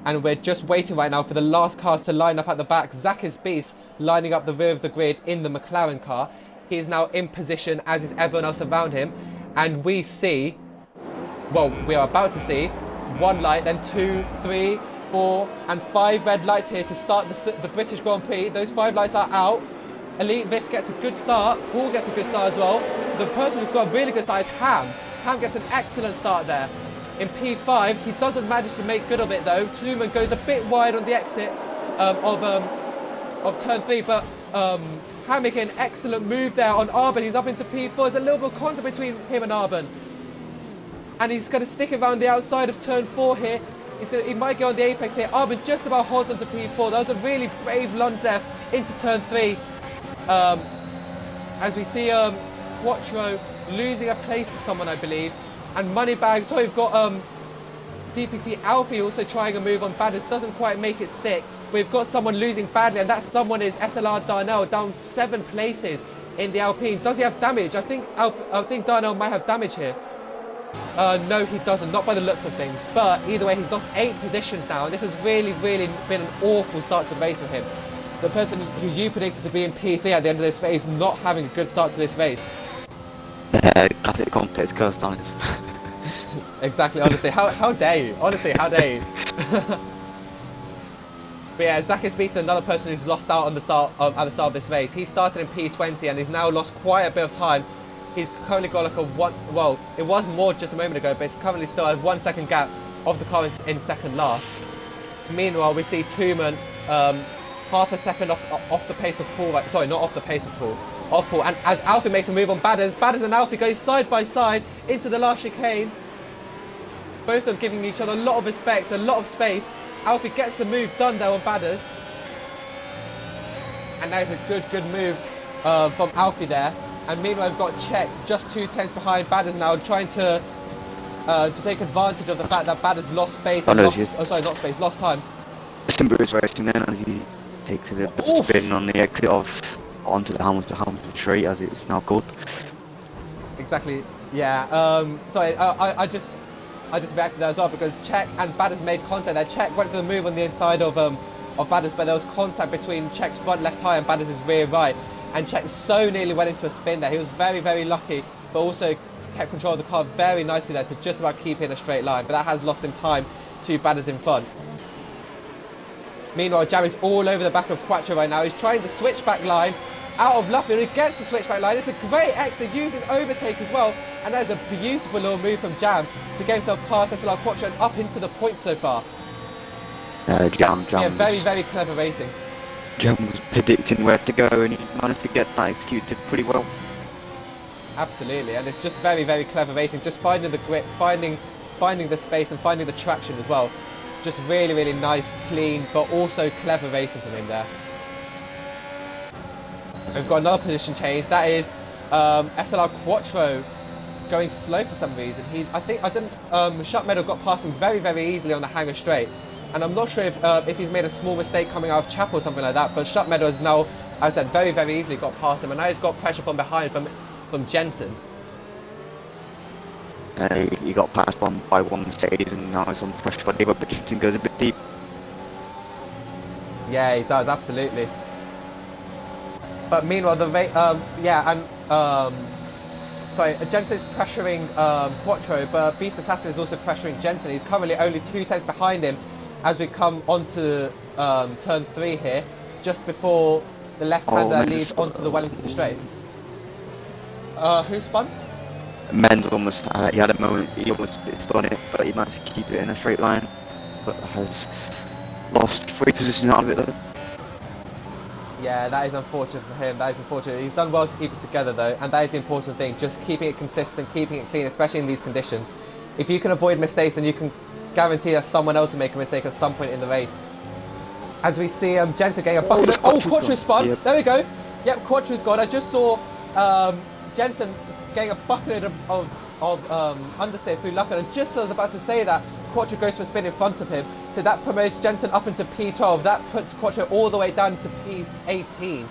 and we're just waiting right now for the last cars to line up at the back. Zach is Beast lining up the rear of the grid in the McLaren car. He is now in position, as is everyone else around him, and we see, well, we are about to see 1 light, then 2, 3, 4 and 5 red lights here to start the British Grand Prix. Those 5 lights are out. Elite Vis gets a good start. Paul gets a good start as well. The person who's got a really good start is Ham. Ham gets an excellent start there. In P5, he doesn't manage to make good of it though. Truman goes a bit wide on the exit of turn 3, but Ham making an excellent move there on Arbon. He's up into P4. There's a little bit of contact between him and Arbon. And he's going to stick around the outside of turn 4 here. He might go on the apex here. Arbon just about holds onto P4. That was a really brave lunge there into turn 3. As we see Quattro losing a place to someone, I believe. And Moneybag, so we've got DPT Alfie also trying a move on Badders, doesn't quite make it stick. We've got someone losing badly, and that someone is SLR Darnell, down 7 places in the Alpine. Does he have damage? I think Darnell might have damage here. No, he doesn't, not by the looks of things. But either way, he's lost 8 positions now, and this has really, really been an awful start to the race for him. The person who you predicted to be in P3 at the end of this race not having a good start to this race. Classic context curse times. Exactly, honestly, how dare you? Honestly, how dare you? But yeah, Zach is Beast, another person who's lost out on the start, at the start of this race. He started in P20 and he's now lost quite a bit of time. He's currently got like a well, it was more just a moment ago, but it's currently still a 1 second gap of the car in second last. Meanwhile, we see Truman half a second off the pace of Paul, right? Sorry, not off the pace of Paul, off Paul. And as Alfie makes a move on Badders and Alfie goes side by side into the last chicane. Both of them giving each other a lot of respect, a lot of space. Alfie gets the move done there on Badders. And that is a good move from Alfie there. And meanwhile, we've got Czech just 2 tenths behind Badders now, trying to take advantage of the fact that Badders lost space. Lost time. Simba is racing then as he takes a spin on the exit onto the Hamilton Straight, as it's now called. Exactly. Yeah. Sorry, I just reacted there as well because Czech and Badders made contact there. Czech went for the move on the inside of Badders, but there was contact between Czech's front left tyre and Badders' rear right. And Czech so nearly went into a spin there. He was very, very lucky, but also kept control of the car very nicely there to just about keep in a straight line. But that has lost him time to Badders in front. Meanwhile, Jerry's all over the back of Quattro right now. He's trying the switchback line out of luck, but he gets the switchback line. It's a great exit using overtake as well. And that is a beautiful little move from Jam to get himself past SLR Quattro and up into the points so far. Jam. Yeah, very, very clever racing. Jam was predicting where to go and he managed to get that executed pretty well. Absolutely, and it's just very, very clever racing. Just finding the grip, finding the space and finding the traction as well. Just really, really nice, clean, but also clever racing from him there. We've got another position change. That is SLR Quattro going slow for some reason. Shut Meadow got past him very, very easily on the hanger straight. And I'm not sure if he's made a small mistake coming out of Chapel or something like that, but Shut Meadow has now, as I said, very, very easily got past him, and now he's got pressure from behind from Jensen. He got passed by one Mercedes and now he's on pressure by the other, but Jensen goes a bit deep. Yeah, he does, absolutely. But meanwhile, Jensen's pressuring Quattro, but Beast Assassin is also pressuring Jensen. He's currently only 2 tenths behind him as we come onto turn 3 here, just before the left-hander leads onto the Wellington Straight. Who spun? Men's almost, he had a moment, he almost spun it, but he managed to keep it in a straight line, but has lost 3 positions out of it though. Yeah, that is unfortunate for him. That is unfortunate. He's done well to keep it together though, and that is the important thing, just keeping it consistent, keeping it clean, especially in these conditions. If you can avoid mistakes, then you can guarantee that someone else will make a mistake at some point in the race. As we see Jensen getting a bucket. Quattro spun. Yep. There we go. Yep, Quattro's gone. I just saw Jensen getting a bucket of understeer through luck, and just as I was about to say that, Quattro goes for a spin in front of him. So that promotes Jensen up into P12. That puts Quattro all the way down to P18.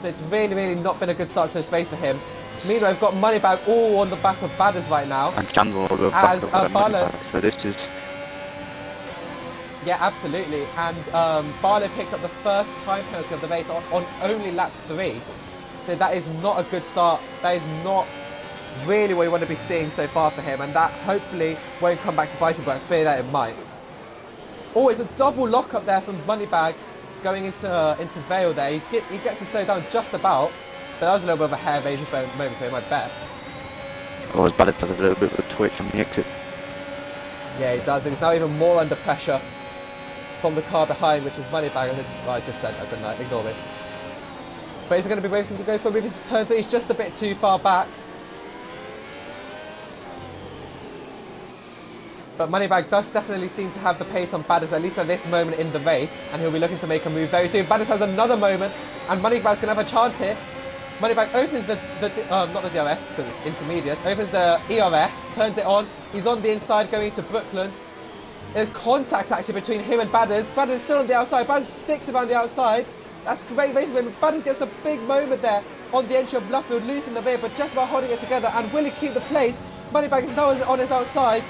So it's really, really not been a good start to this race for him. Meanwhile, we've got Moneybag all on the back of Badders right now. And Chandler all the back of Moneybag. So this is... Yeah, absolutely. And Barlow picks up the first time penalty of the race on only lap 3. So that is not a good start. That is not really what you want to be seeing so far for him. And that hopefully won't come back to bite him, but I fear that it might. Oh, it's a double lock up there from Moneybag going into Vale there. He gets to slow down just about. But that was a little bit of a hair-raising moment for him, I bet. Oh, his balance does a little bit of a twitch on the exit. Yeah, he does. And he's now even more under pressure from the car behind, which is Moneybag. I just said, I don't know, ignore me. But he's going to be racing to go for a move into turn 3. He's just a bit too far back. But Moneybag does definitely seem to have the pace on Badders, at least at this moment in the race. And he'll be looking to make a move very soon. Badders has another moment, and Moneybag's going to have a chance here. Moneybag opens not the DRS, because it's intermediate, opens the ERS, turns it on. He's on the inside going to Brooklyn. There's contact actually between him and Badders. Badders is still on the outside. Badders sticks around the outside. That's great racing. Badders gets a big moment there on the entry of Luffield, losing the rear, but just about holding it together. And will he keep the place? Moneybag is now on his outside.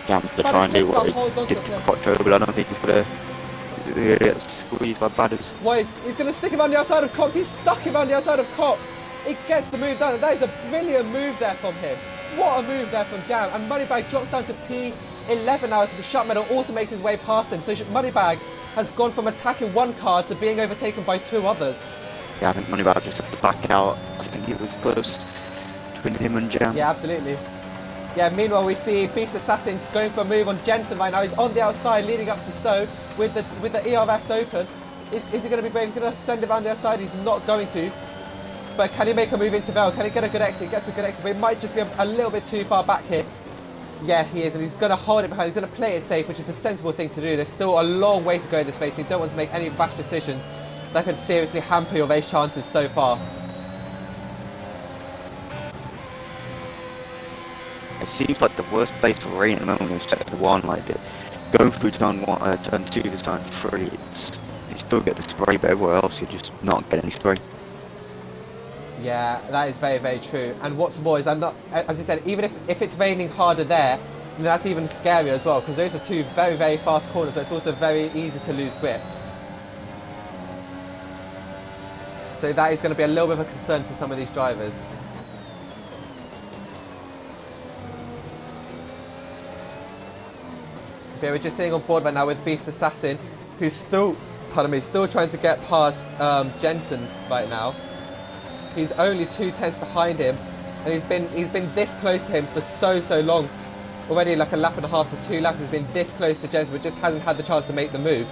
Jam's going to try and do what he did to Quattro, but I don't think he's going to get squeezed by Badders. What, he's going to stick him on the outside of Cops. He's stuck him on the outside of Cops. He gets the move done, and that is a brilliant move there from him. What a move there from Jam. And Moneybag drops down to P11 now, so the shut medal also makes his way past him. So Moneybag has gone from attacking one car to being overtaken by 2 others. Yeah, I think Moneybag just had to back out. I think it was close between him and Jam. Yeah, absolutely. Yeah, meanwhile we see Beast Assassin going for a move on Jensen right now. He's on the outside leading up to Stowe with the ERS open. Is he going to be brave? He's going to send it around the outside. He's not going to. But can he make a move into Vale? Can he get a good exit? He gets a good exit, but he might just be a little bit too far back here. Yeah, he is, and he's going to hold it behind. He's going to play it safe, which is the sensible thing to do. There's still a long way to go in this race. You don't want to make any rash decisions that could seriously hamper your race chances so far. It seems like the worst place for rain at the moment is sector 1, like going through turn 2 to turn 3, you still get the spray, but everywhere else you just not get any spray. Yeah, that is very, very true. And what's more is, as I said, even if it's raining harder there, then that's even scarier as well, because those are 2 very, very fast corners, so it's also very easy to lose grip. So that is going to be a little bit of a concern for some of these drivers. Okay, we're just sitting on board right now with Beast Assassin, who's still trying to get past Jensen right now. He's only 2/10 behind him, and he's been this close to him for so long. Already like a lap and a half to 2 laps, he's been this close to Jensen, but just hasn't had the chance to make the move.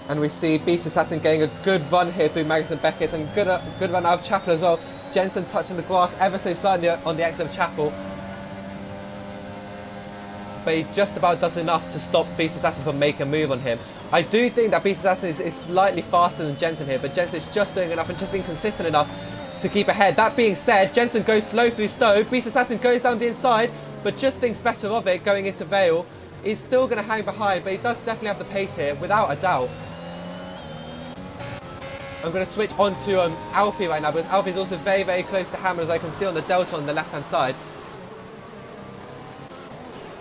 And we see Beast Assassin getting a good run here through Magnus and Beckett, and good run out of Chapel as well. Jensen touching the grass ever so slightly on the exit of Chapel. But he just about does enough to stop Beast Assassin from making a move on him. I do think that Beast Assassin is slightly faster than Jensen here, but Jensen is just doing enough and just being consistent enough to keep ahead. That being said, Jensen goes slow through Stowe. Beast Assassin goes down the inside, but just thinks better of it going into Vale. He's still going to hang behind, but he does definitely have the pace here, without a doubt. I'm going to switch on to Alfie right now, because Alfie is also very, very close to Hammer, as I can see on the delta on the left-hand side.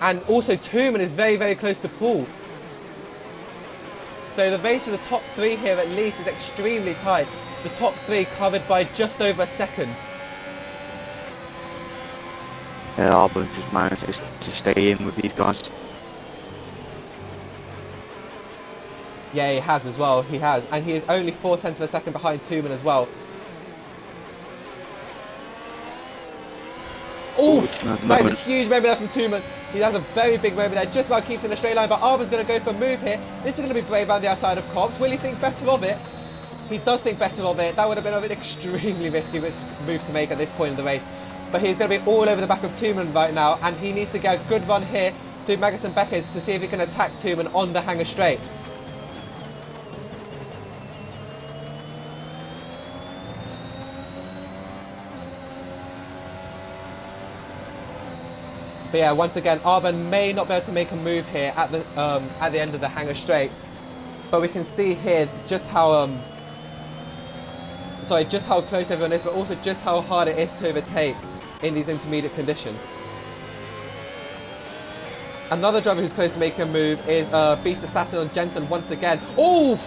And also Tooman is very, very close to Paul. So the race for the top 3 here at least is extremely tight. The top 3 covered by just over a second. Yeah, Arbor just managed to stay in with these guys. Yeah, he has as well, he has. And he is only 0.4 of a second behind Tooman as well. Oh, that is a huge moment there from Tooman. He has a very big moment there, just about keeps in the straight line, but Arbor's going to go for a move here. This is going to be brave around the outside of Cops. Will he think better of it? He does think better of it. That would have been an extremely risky move to make at this point in the race. But he's going to be all over the back of Tooman right now, and he needs to get a good run here through Magnus and Beckett to see if he can attack Tooman on the hanger straight. But yeah, once again, Arbor may not be able to make a move here at the end of the hanger straight. But we can see here just how sorry, just how close everyone is, but also just how hard it is to overtake in these intermediate conditions. Another driver who's close to making a move is Beast Assassin on Jensen once again. Oh!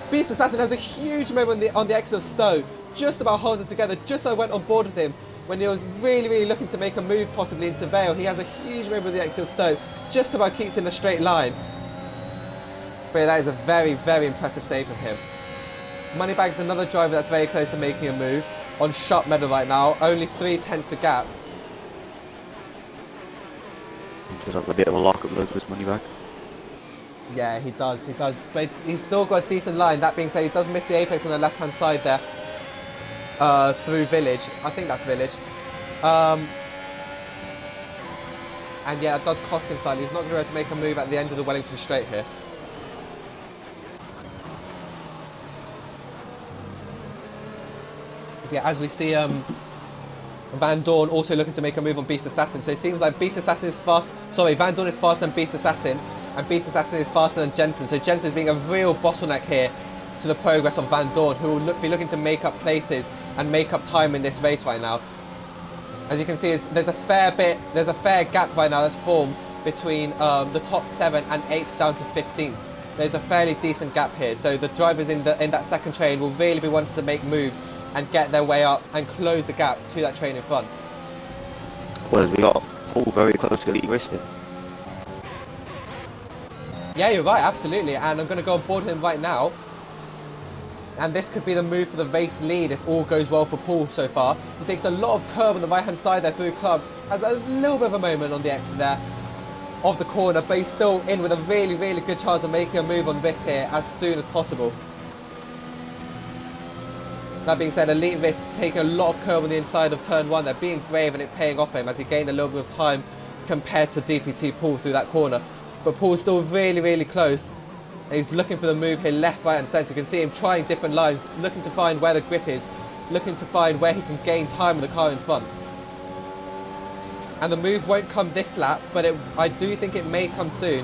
Beast Assassin has a huge moment on the exit of Stowe. Just about holds it together, just so I went on board with him when he was really looking to make a move possibly into Vale. He has a huge moment on the exit of Stowe, just about keeps in a straight line. But yeah, that is a very impressive save from him. Moneybag's another driver that's very close to making a move on sharp medal right now, only 3/10 the gap. Just like a bit of a lock-up load with Moneybag. Yeah, he does, but he's still got a decent line. That being said, he does miss the apex on the left-hand side there, through Village. I think that's Village. And yeah, it does cost him slightly. He's not going to be able to make a move at the end of the Wellington Straight here. Yeah, as we see Van Dorn also looking to make a move on Beast Assassin. So it seems like Beast Assassin is fast. Sorry, Van Dorn is faster than Beast Assassin, and Beast Assassin is faster than Jensen. So Jensen is being a real bottleneck here to the progress of Van Dorn, who will be looking to make up places and make up time in this race right now. As you can see, there's a fair gap right now that's formed between the top 7 and 8 down to 15th. There's a fairly decent gap here. So the drivers in that second train will really be wanting to make moves and get their way up and close the gap to that train in front. Well, we got Paul very close to the elite race here. Yeah, you're right, absolutely, and I'm going to go on board him right now. And this could be the move for the race lead if all goes well for Paul so far. He takes a lot of curve on the right-hand side there through Club. Has a little bit of a moment on the exit there of the corner, but he's still in with a really good chance of making a move on this here as soon as possible. That being said, Elite Risk taking a lot of curve on the inside of turn 1. They're being brave and it paying off him as he gained a little bit of time compared to DPT Paul through that corner. But Paul's still really close. And he's looking for the move here left, right and centre. You can see him trying different lines, looking to find where the grip is, looking to find where he can gain time with the car in front. And the move won't come this lap, but I do think it may come soon.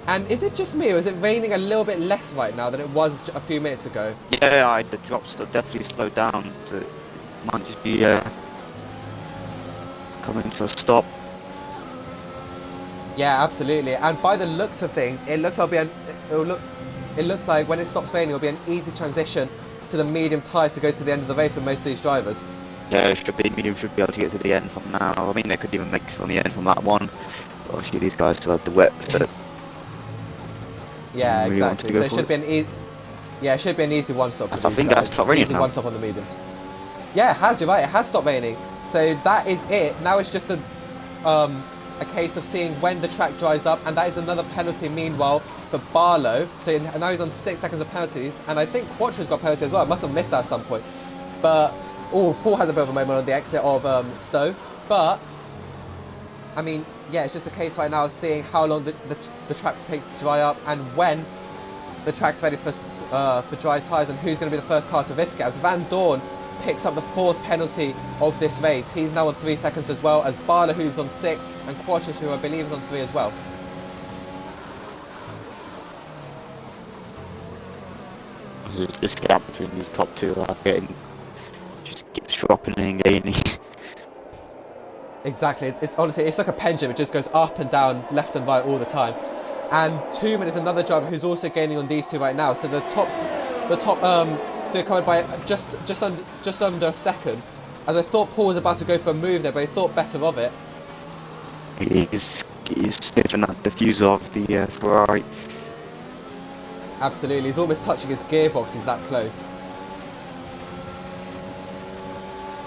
And is it just me, or is it raining a little bit less right now than it was a few minutes ago? Yeah, the drops definitely slowed down. So it might just be coming to a stop. Yeah, absolutely. And by the looks of things, it looks like when it stops raining, it'll be an easy transition to the medium tyres to go to the end of the race for most of these drivers. Yeah, medium should be able to get to the end from now. I mean, they could even make it from the end from that one. But obviously, these guys still have the wet, so. Yeah, really exactly. So it should be an easy. Yeah, it should be an easy one-stop. I think that's stopped raining now. One-stop on the medium. Yeah, it has. You're right. It has stopped raining. So that is it. Now it's just a case of seeing when the track dries up, and that is another penalty. Meanwhile, for Barlow. So now he's on 6 seconds of penalties, and I think Quattro's got penalty as well. I must have missed that at some point. But Paul has a bit of a moment on the exit of Stowe. But I mean, yeah, it's just a case right now of seeing how long the track takes to dry up and when the track's ready for dry tyres and who's going to be the first car to risk it. As Van Dorn picks up the 4th penalty of this race, he's now on 3 seconds as well as Barlow, who's on 6, and Quattro, who I believe is on 3 as well. This gap between these top two are getting just keeps dropping and gaining. Exactly, it's honestly, it's like a pendulum. It just goes up and down, left and right all the time. And 2 minutes, another driver who's also gaining on these two right now. So the top, they're covered by just under a second. As I thought Paul was about to go for a move there, but he thought better of it. He's sniffing at the fuse of the Ferrari. Absolutely, he's almost touching his gearbox. He's that close.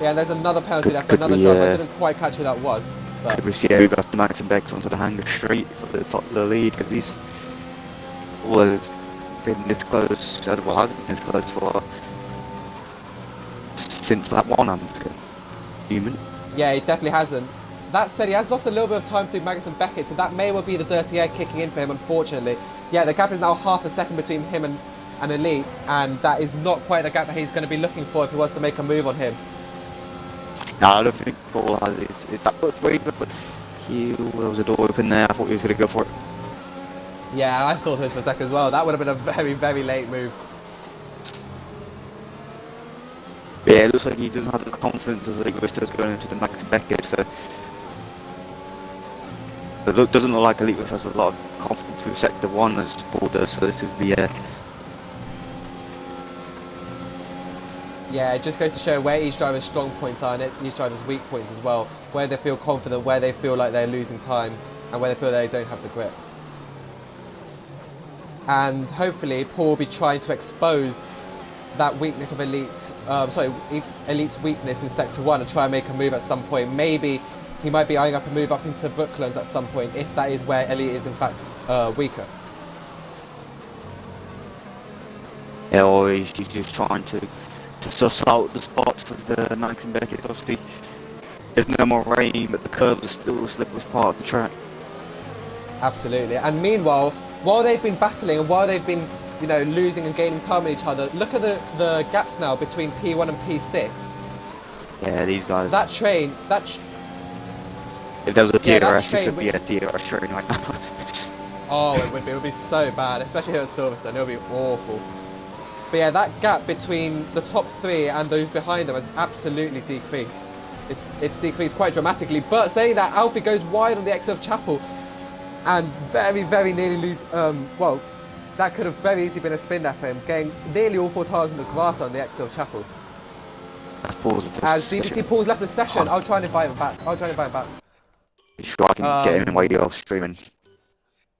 Yeah, and there's another penalty there for another driver. I didn't quite catch who that was. But could we see how got Max and Bex onto the hangar straight for the top of the lead, because he's been this close, hasn't been this close for since that one, I'm human. Yeah, he definitely hasn't. That said, he has lost a little bit of time through Magnus and Beckett, so that may well be the dirty air kicking in for him, unfortunately. Yeah, the gap is now half a second between him and Elite, and that is not quite the gap that he's going to be looking for if he wants to make a move on him. No, I don't think Paul has it's that much weight, but there was a door open there. I thought he was going to go for it. Yeah, I thought it was for a second as well. That would have been a very late move. Yeah, it looks like he doesn't have the confidence as Elite Risk does going into the Max Beckett, so it doesn't look like Elite Risk has a lot of confidence with Sector 1 as Paul does, so this would be Yeah, it just goes to show where each driver's strong points are and each driver's weak points as well, where they feel confident, where they feel like they're losing time, and where they feel they don't have the grip. And hopefully Paul will be trying to expose that weakness of Elite's weakness in Sector 1 and try and make a move at some point. Maybe he might be eyeing up a move up into Brooklands at some point, if that is where Elite is in fact weaker. yeah, or he's just trying to suss out the spots for the Max and Beckett. Obviously, there's no more rain, but the curves are still the slippiest part of the track. Absolutely. And meanwhile, while they've been battling and while they've been, you know, losing and gaining time on each other, look at the gaps now between P1 and P6. Yeah, these guys. That train, if there was a DRS, train this would be a DRS train right now. oh, it would be so bad, especially here at Silverstone. It would be awful. But yeah, that gap between the top 3 and those behind them has absolutely decreased. It's decreased quite dramatically. But saying that, Alfie goes wide on the exit of Chapel and very, very nearly lose. Well, that could have very easily been a spin lap for him, getting nearly all 4 tires in the grass on the exit of Chapel. Let's pause with this As session. DBT pulls left the session, I'll try and invite him back. You sure I can get him in while you're streaming?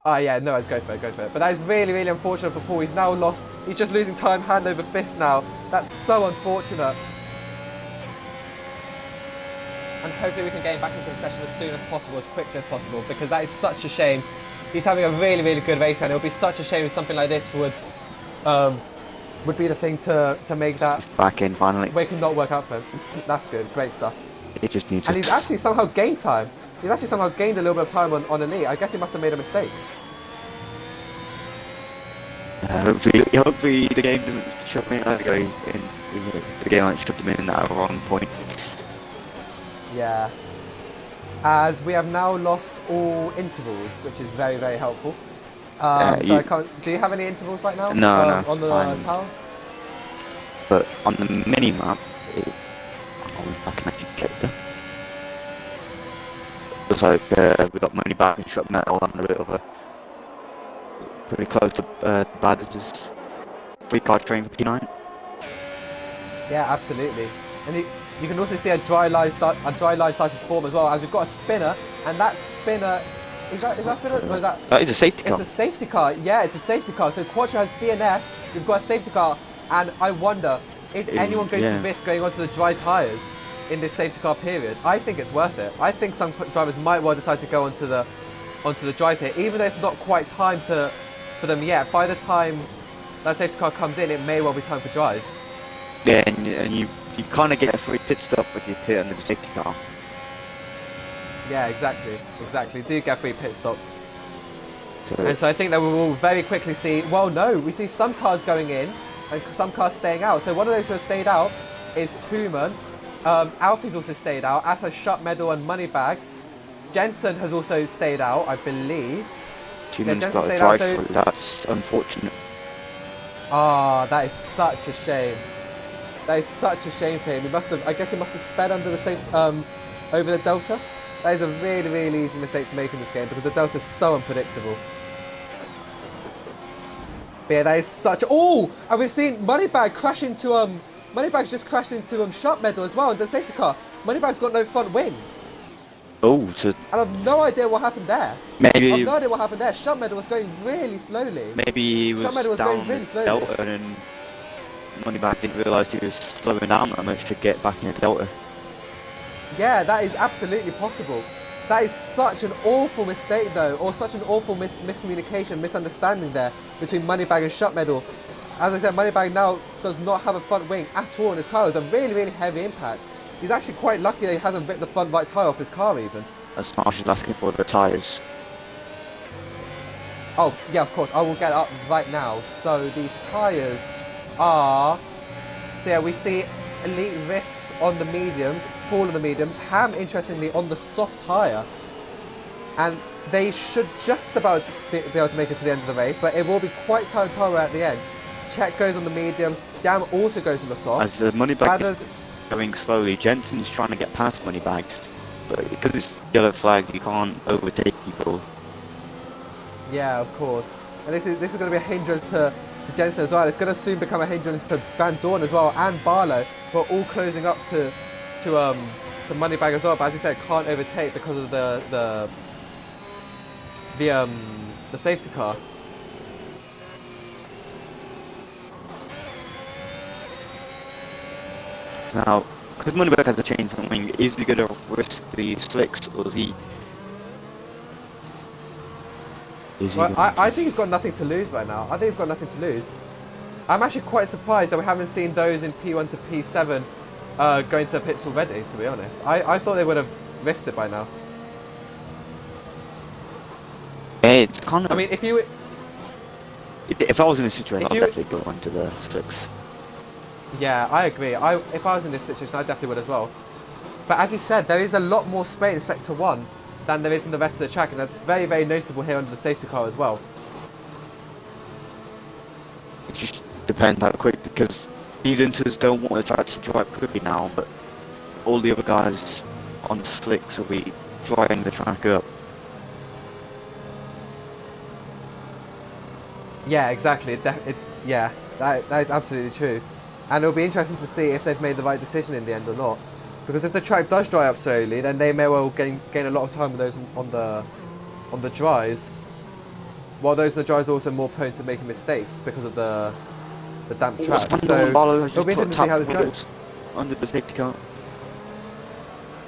Oh yeah, no, let's go for it. But that is really, really unfortunate for Paul. He's now lost. He's just losing time hand over fist now. That's so unfortunate. And hopefully we can get him back into the session as soon as possible, as quickly as possible, because that is such a shame. He's having a really, really good race, and it would be such a shame if something like this would be the thing to make that He's back in finally. wake and not work out for him. That's good, great stuff. It just needs. And he's actually somehow gained time. He's actually somehow gained a little bit of time on Elite. I guess he must have made a mistake. Hopefully the game doesn't shut me out. The game might shut him in at a wrong point. Yeah. As we have now lost all intervals, which is very, very helpful. So I can't, do you have any intervals right now? No, on the tower? But on the mini map, I can actually get there. Looks like we got money back and shot metal on a bit of a pretty close to Badger's 3-car train for P9. Yeah, absolutely. And you can also see a dry line started to form as well, as we've got a spinner, and that spinner is that spinner? Or is that? That is a safety car. It's a safety car. Yeah, it's a safety car. So Quattro has DNF. We've got a safety car, and I wonder, is anyone going to risk going onto the dry tyres in this safety car period? I think it's worth it. I think some drivers might well decide to go onto the dries here, even though it's not quite time for them yet. By the time that safety car comes in, it may well be time for dries. Yeah, and you kind of get a free pit stop if you pit under the safety car. Yeah, exactly. Do get a free pit stop. And so I think that we will very quickly see, well no, we see some cars going in and some cars staying out. So one of those who have stayed out is Tuman. Alfie's also stayed out, as has Shut Medal and Moneybag. Jensen has also stayed out, I believe. Tuman's got a drive through, that's unfortunate. Ah, that is such a shame. That is such a shame for him. I guess he must have sped under the safe, over the Delta. That is a really, really easy mistake to make in this game because the Delta is so unpredictable. But yeah, that is such. Oh, and we've seen Moneybag crash into Moneybag's just crashed into Shut Medal as well in the safety car. Moneybag's got no front wing. Oh, so. And I've no idea what happened there. Maybe. I've no idea what happened there. Shut Medal was going really slowly. Maybe he was down really slowly. Delta and Moneybag didn't realise he was slowing down that much to get back in the Delta. Yeah, that is absolutely possible. That is such an awful mistake though, or such an awful miscommunication, misunderstanding there between Moneybag and Shut Medal. As I said, Moneybag now does not have a front wing at all in his car. It's a really, really heavy impact. He's actually quite lucky that he hasn't ripped the front right tyre off his car even. As Smash is asking for the tyres. Oh, yeah, of course, I will get up right now. So the tyres are... So yeah, we see Elite Risks on the mediums, Paul on the mediums, Ham, interestingly, on the soft tyre. And they should just about be able to make it to the end of the race, but it will be quite tight at the end. Check goes on the mediums, Jam also goes on the soft. As Moneybag going slowly. Jensen's trying to get past Moneybags, but because it's yellow flag, you can't overtake people. Yeah, of course. And this is going to be a hindrance to Jensen as well. It's going to soon become a hindrance to Van Dorn as well and Barlow, who are all closing up to Moneybag as well. But as you said, can't overtake because of the safety car. Now, because Moneybag has a chain front wing, is he going to risk the slicks, or is he? Well, I think he's got nothing to lose right now. I think he's got nothing to lose. I'm actually quite surprised that we haven't seen those in P1 to P7 going to the pits already, to be honest. I thought they would have risked it by now. It's kind of. I mean, if I was in this situation, I'd definitely go onto the slicks. Yeah, I agree. If I was in this situation, I definitely would as well. But as you said, there is a lot more space in Sector 1 than there is in the rest of the track, and that's very, very noticeable here under the safety car as well. It just depends how quick, because these inters don't want the track to dry up quickly now, but all the other guys on the slicks will be drying the track up. Yeah, exactly. Yeah, that is absolutely true. And it'll be interesting to see if they've made the right decision in the end or not. Because if the track does dry up slowly, then they may well gain a lot of time with those on the dries. While those on the dries are also more prone to making mistakes because of the damp track. So it'll be interesting to see how this goes. Under the safety car.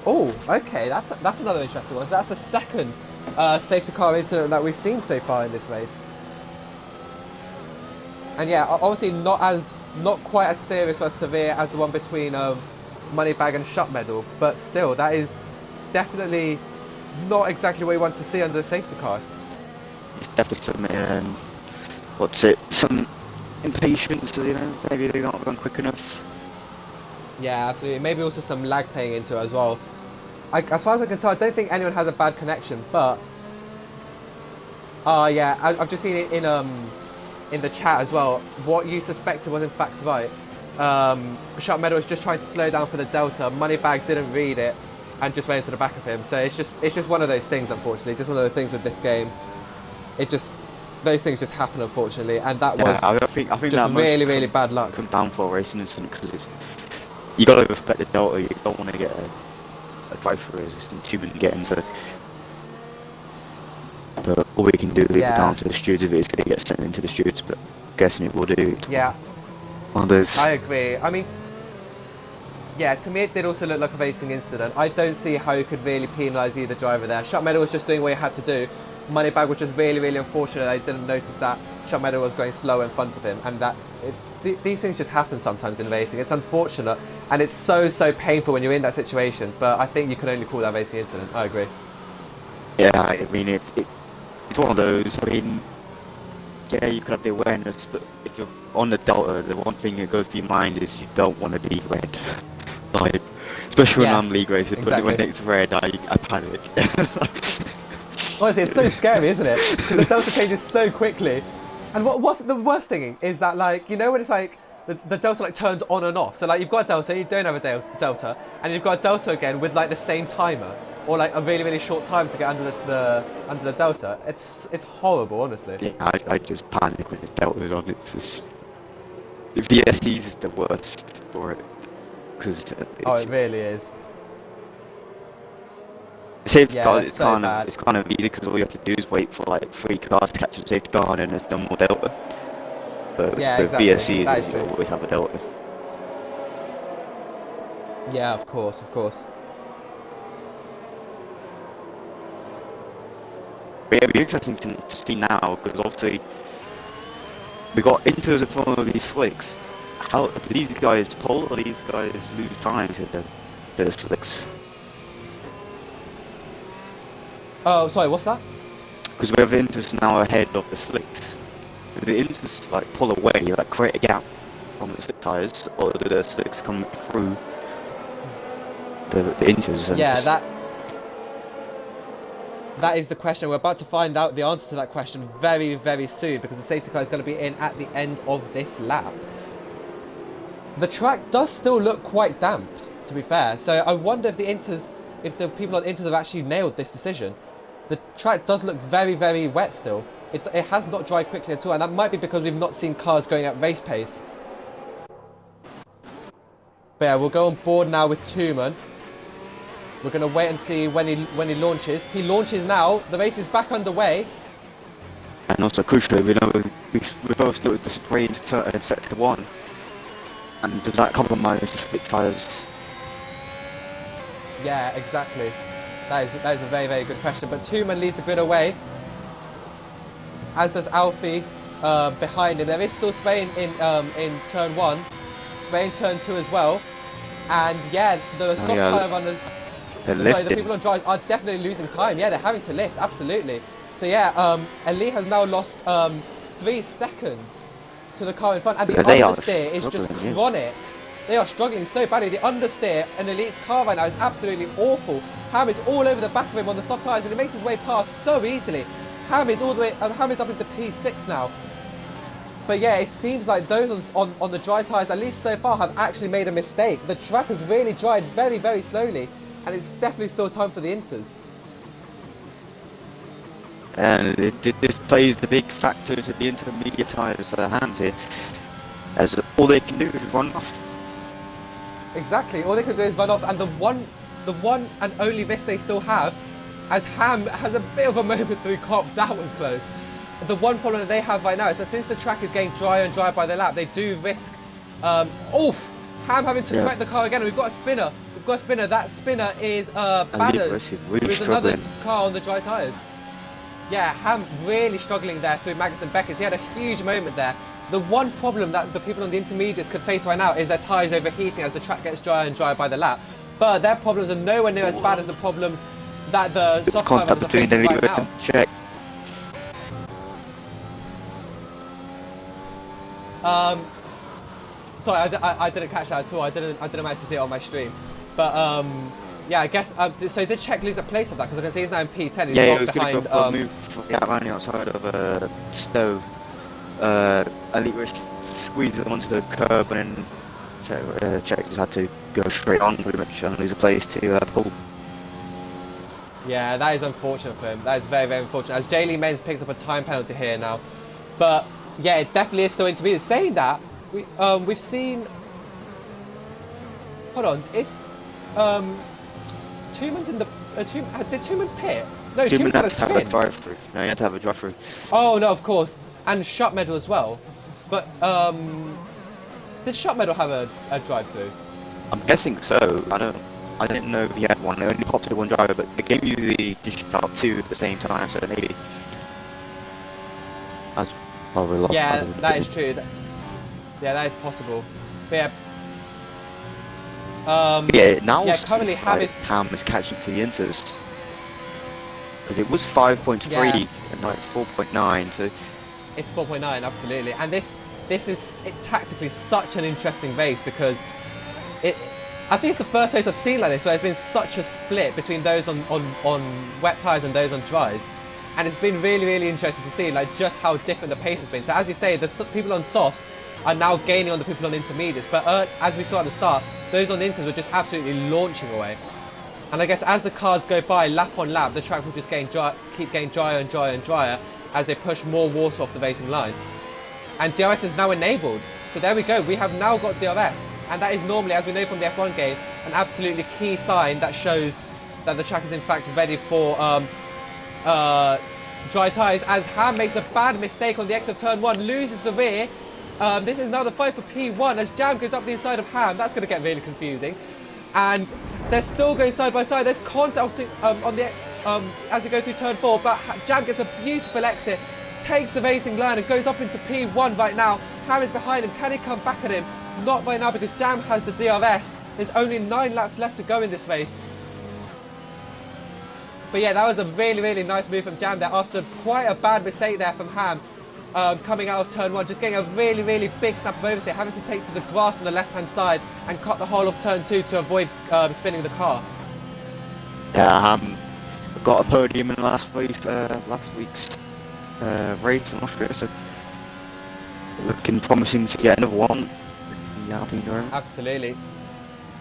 Oh, okay, that's another interesting one. So that's the second safety car incident that we've seen so far in this race. And yeah, obviously not quite as serious or as severe as the one between Moneybag and Shut Medal, but still, that is definitely not exactly what you want to see under the safety car. It's definitely some impatience, you know, maybe they're not going quick enough. Yeah, absolutely. Maybe also some lag playing into it as well. As far as I can tell, I don't think anyone has a bad connection, but yeah, I've just seen it in the chat as well. What you suspected was in fact right. Sharp Meadow was just trying to slow down for the Delta. Moneybag didn't read it and just went into the back of him. So it's just one of those things, unfortunately. Just one of those things with this game. Those things just happen, unfortunately, and that was I think just that really bad luck. Come down for a racing incident, because you got to respect the Delta. You don't want to get a drive-through resistant tubing to get into. But all we can do is leave it down to the stewards if it's going to get sent into the stewards, but I'm guessing it will do. Yeah. Others. I agree. I mean, yeah, to me it did also look like a racing incident. I don't see how you could really penalise either driver there. Shut Meadow was just doing what he had to do. Moneybag was just really unfortunate. I didn't notice that Shut Meadow was going slow in front of him, and that these things just happen sometimes in racing. It's unfortunate, and it's so painful when you're in that situation, but I think you can only call that a racing incident. I agree. Yeah, I mean, it's one of those. I mean, yeah, you could have the awareness, but if you're on the Delta, the one thing that goes through your mind is you don't want to be red. Like, especially when I'm league racing, but when it's red, I panic. Honestly, it's so scary, isn't it? Because the Delta changes so quickly. And what's the worst thing is that, like, you know when it's like, the Delta like turns on and off. So like you've got a Delta, you don't have a Delta, and you've got a Delta again with like the same timer. Or like a really short time to get under the Delta. It's horrible, honestly. Yeah, I just panic when the Delta's on. It's just the VSCs is the worst for it, because it really is. Safety car, it's kind of easy, because all you have to do is wait for like 3 cars to catch the safety car, and then there's no more Delta. But with VSCs, you always have a Delta. Yeah, of course. But yeah, it'd be interesting to see now, because obviously we got inters in front of these slicks. How do these guys pull, or these guys lose time to the slicks? Oh, sorry, what's that? Because we have inters now ahead of the slicks. Do the inters like pull away, like create a gap from the slick tires, or do the slicks come through the inters? And yeah, that is the question. We're about to find out the answer to that question very soon, because the safety car is going to be in at the end of this lap. The track does still look quite damp, to be fair. So I wonder if the people on Inters have actually nailed this decision. The track does look very, very wet still. It has not dried quickly at all, and that might be because we've not seen cars going at race pace. But yeah, we'll go on board now with Tuman. We're going to wait and see when he launches. He launches now. The race is back underway. And also crucially, we both noted the spray into sector 1. And does that compromise the split tyres? Yeah, exactly. That is a very, very good question. But Tuman leads the grid away, as does Alfie behind him. There is still spray in turn 1, spray in turn 2 as well. And yeah, the soft tyre runners, the people on drives are definitely losing time. Yeah, they're having to lift, absolutely. So yeah, Ali has now lost 3 seconds to the car in front, and the understeer is just chronic. They are struggling so badly. The understeer in Elite's car right now is absolutely awful. Ham is all over the back of him on the soft tyres, and he makes his way past so easily. Ham is all the way. Ham is up into P6 now. But yeah, it seems like those on the dry tyres, at least so far, have actually made a mistake. The track has really dried very, very slowly, and it's definitely still time for the Inters. And this plays the big factor into the intermediate tyres hands here, as all they can do is run off. Exactly, all they can do is run off, and the one and only risk they still have, as Ham has a bit of a moment through Cops, that was close. The one problem that they have right now is that since the track is getting drier and drier by the lap, they do risk, Ham having to correct the car again. We've got a spinner. That spinner is Badders, with another car on the dry tyres. Yeah, Ham really struggling there through Magnus and Beckett. He had a huge moment there. The one problem that the people on the intermediates could face right now is their tyres overheating as the track gets drier and drier by the lap. But their problems are nowhere near as bad as the problems that the soft tyre runners are facing right now. Check. Sorry, I didn't catch that at all. I didn't manage to see it on my stream. But yeah, I guess so. Did Czech lose a place of that? Because I can see he's now in P10. He's yeah, he was going to behind. go for a move around the outside of Stowe. Elite Rich squeezed it onto the curb, and then Czech just had to go straight on pretty much and lose a place to pull. Yeah, that is unfortunate for him. That is very, very unfortunate. As J. Lee Menz picks up a time penalty here now. But yeah, it definitely is still intermediate. Saying that, we've seen. Hold on, it's Tuman's in the. Did Tuman pit? No, Tuman had had to have a drive-through. No, he had to have a drive-through. Oh no, of course, and Shot Medal as well. But did Shot Medal have a drive-through? I'm guessing so. I didn't know if he had one. They only popped to one driver, but they gave you the digital 2 at the same time, so maybe that's probably a lot. Yeah, that is true. Yeah, that is possible. But yeah. Now currently Ham is catching to the Inters, because it was 5.3 and now it's 4.9. So it's 4.9, absolutely. And this is tactically such an interesting race, because I think it's the first race I've seen like this where there's been such a split between those on wet tyres and those on dries. And it's been really, really interesting to see like just how different the pace has been. So as you say, the people on softs are now gaining on the people on intermediates. But as we saw at the start, those on inters were just absolutely launching away. And I guess as the cars go by lap on lap, the track will just keep getting drier and drier and drier as they push more water off the racing line. And DRS is now enabled. So there we go, we have now got DRS. And that is normally, as we know from the F1 game, an absolutely key sign that shows that the track is in fact ready for dry tyres. As Ham makes a bad mistake on the exit of turn 1, loses the rear. This is now the fight for P1 as Jam goes up the inside of Ham. That's going to get really confusing. And they're still going side by side. There's contact on the as they go through turn 4, but Jam gets a beautiful exit, takes the racing line and goes up into P1 right now. Ham is behind him. Can he come back at him? Not right now, because Jam has the DRS. There's only 9 laps left to go in this race. But yeah, that was a really, really nice move from Jam there after quite a bad mistake there from Ham. Coming out of turn 1, just getting a really, really big snap of oversteer, having to take to the grass on the left-hand side and cut the whole of turn 2 to avoid spinning the car. Yeah, got a podium in last week's race in Austria, so looking promising to get another one. the Alpine. Absolutely.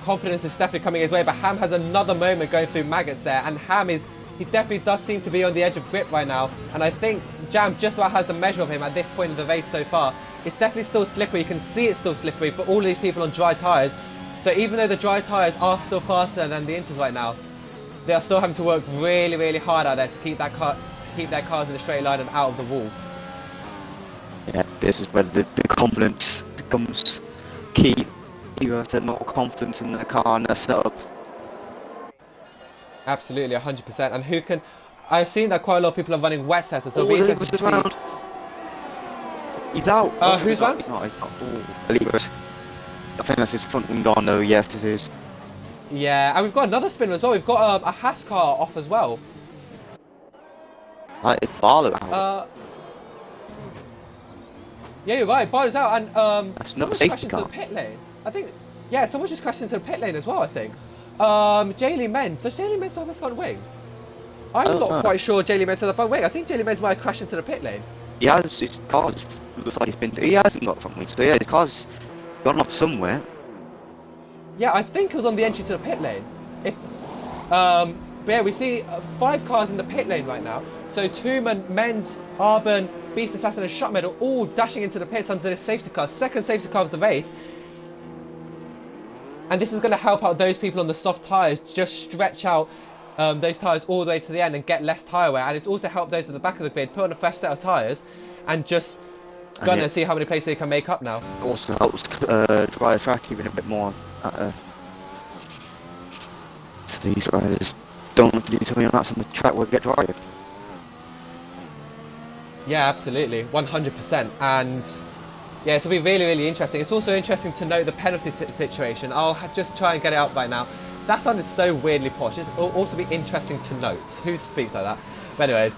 Confidence is definitely coming his way, but Ham has another moment going through maggots there, and he definitely does seem to be on the edge of grip right now, and I think Jam just about has the measure of him at this point in the race so far. It's definitely still slippery, you can see it's still slippery for all these people on dry tyres, so even though the dry tyres are still faster than the inters right now, they are still having to work really, really hard out there to keep their cars in a straight line and out of the wall. Yeah, this is where the confidence becomes key. You have to have more confidence in the car and the setup. Absolutely, 100%. And who can... I've seen that quite a lot of people are running wet setters. So He's round. He's out. Who's round? He's not. I think that's his front wing gone though. Yes, it is. Yeah, and we've got another spinner as well. We've got a Haas car off as well. It's Barlow out. Yeah, you're right. Barlow's out, and that's not a safety car. Into the pit lane. I think. Yeah, someone just crashed into the pit lane as well. I think. Jaylee Menz. Does Jaylee Menz have a front wing? I'm not quite sure Jaylee Menz has a front wing. I think Jaylee Menz might have crashed into the pit lane. He has. His car looks like he hasn't got a front wing. So yeah, his car's gone off somewhere. Yeah, I think it was on the entry to the pit lane. But yeah, we see 5 cars in the pit lane right now. So Tooman, Menz, Arbon, Beast Assassin and Shotmed are all dashing into the pits under this safety car. Second safety car of the race. And this is going to help out those people on the soft tyres, just stretch out those tyres all the way to the end and get less tyre wear. And it's also helped those at the back of the grid put on a fresh set of tyres and just gonna see how many places they can make up now. Also helps dry the track even a bit more. So these riders don't have to do too many laps on the track where it get drier. Yeah, absolutely, 100%. And yeah, it'll be really, really interesting. It's also interesting to note the penalty situation. I'll just try and get it up right now. That sounded so weirdly posh. It'll also be interesting to note. Who speaks like that? But anyways,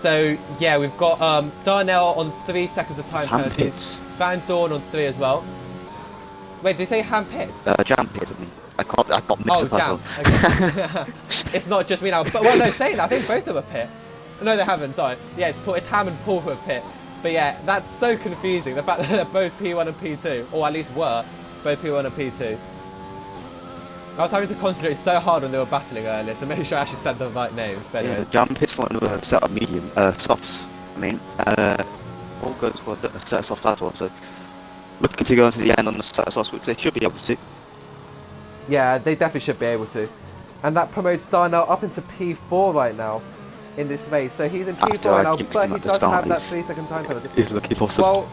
so yeah, we've got Darnell on 3 seconds of time penalties. Van Dorn on 3 as well. Wait, did they say Ham pits? Jam pits. I got mixed up as well. Okay. It's not just me now. But well, no, saying that, I think both of them are pit. No, they haven't. Sorry. Yeah, it's Ham and Paul who are pit. But yeah, that's so confusing. The fact that they're both P1 and P2, or at least were both P1 and P2. I was having to concentrate so hard when they were battling earlier to make sure I actually said the right names. But yeah, the Jam pits for another set of medium softs. I mean, all goes for a set of softs as well. So looking to go into the end on the set of softs, which they should be able to. Yeah, they definitely should be able to. And that promotes Darnell up into P4 right now in this race. So he's in P4 right now, but he doesn't have that 3-second time penalty. He's looking possible. Well,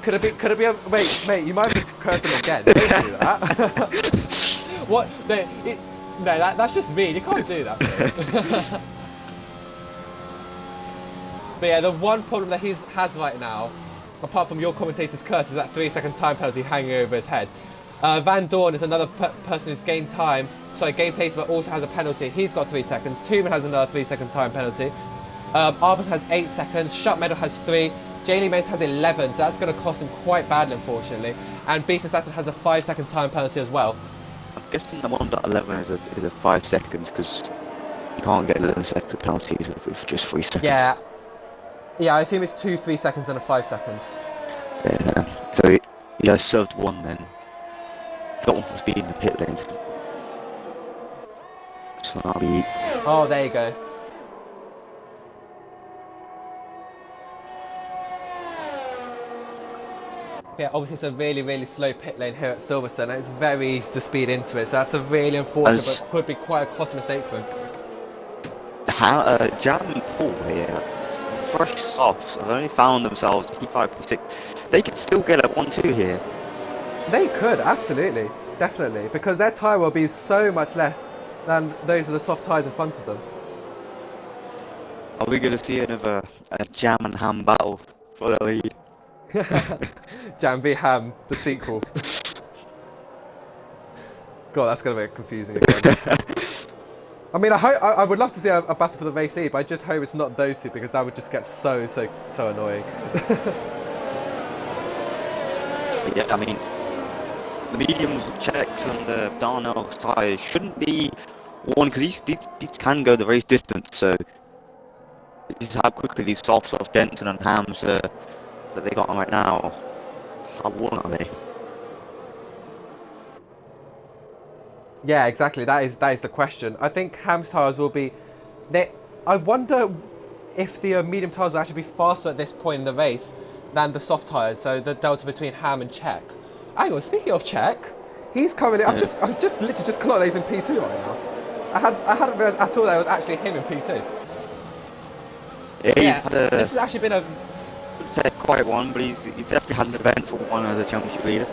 could it be a... Wait, mate, you might be cursing again. Don't do that. What? No, that's just mean. You can't do that. But yeah, the one problem that he has right now, apart from your commentator's curse, is that 3-second time penalty hanging over his head. Van Dorn is another person who's gained pace but also has a penalty. He's got 3 seconds. Tooman has another 3-second time penalty. Arbon has 8 seconds. Shut Meadow has 3. Jaylee Menz has 11, so that's going to cost him quite badly, unfortunately. And Beast Assassin has a 5-second time penalty as well. I'm guessing the 1.11 is a 5 seconds because you can't get 11 second penalties with just 3 seconds. Yeah, I assume it's 2 3 seconds and a 5 seconds. Yeah, so he has served 1 then. Got 1 for speed in the pit lanes. So that'll be... Oh, there you go. Yeah, obviously it's a really, really slow pit lane here at Silverstone and it's very easy to speed into it, so that's a really unfortunate but could be quite a costly mistake for him. Jam and Paul here, fresh softs, have only found themselves P5, P6. They could still get a 1-2 here. They could, absolutely, definitely, because their tyre will be so much less than those of the soft tyres in front of them. Are we going to see another Jam and Ham battle for the lead? Jam v Ham, the sequel. God, that's going to be confusing again. I mean, I would love to see a battle for the race lead, but I just hope it's not those two because that would just get so annoying. Yeah, I mean, the mediums checks on the Darnell's tyres shouldn't be one because these can go the race distance. So just how quickly these softs of Denton and Ham's that they got on right now, how worn are they? Yeah, exactly. That is the question. I think Ham's tyres will be. I wonder if the medium tyres will actually be faster at this point in the race than the soft tyres. So the delta between Ham and Czech. Hang on. Speaking of Czech, he's currently. I've just literally just clocked that he's in P2 right now. I hadn't realised at all that it was actually him in P2. Yeah, he's had this has actually been a. I'd say quite one, but he's definitely had an eventful one as a championship leader.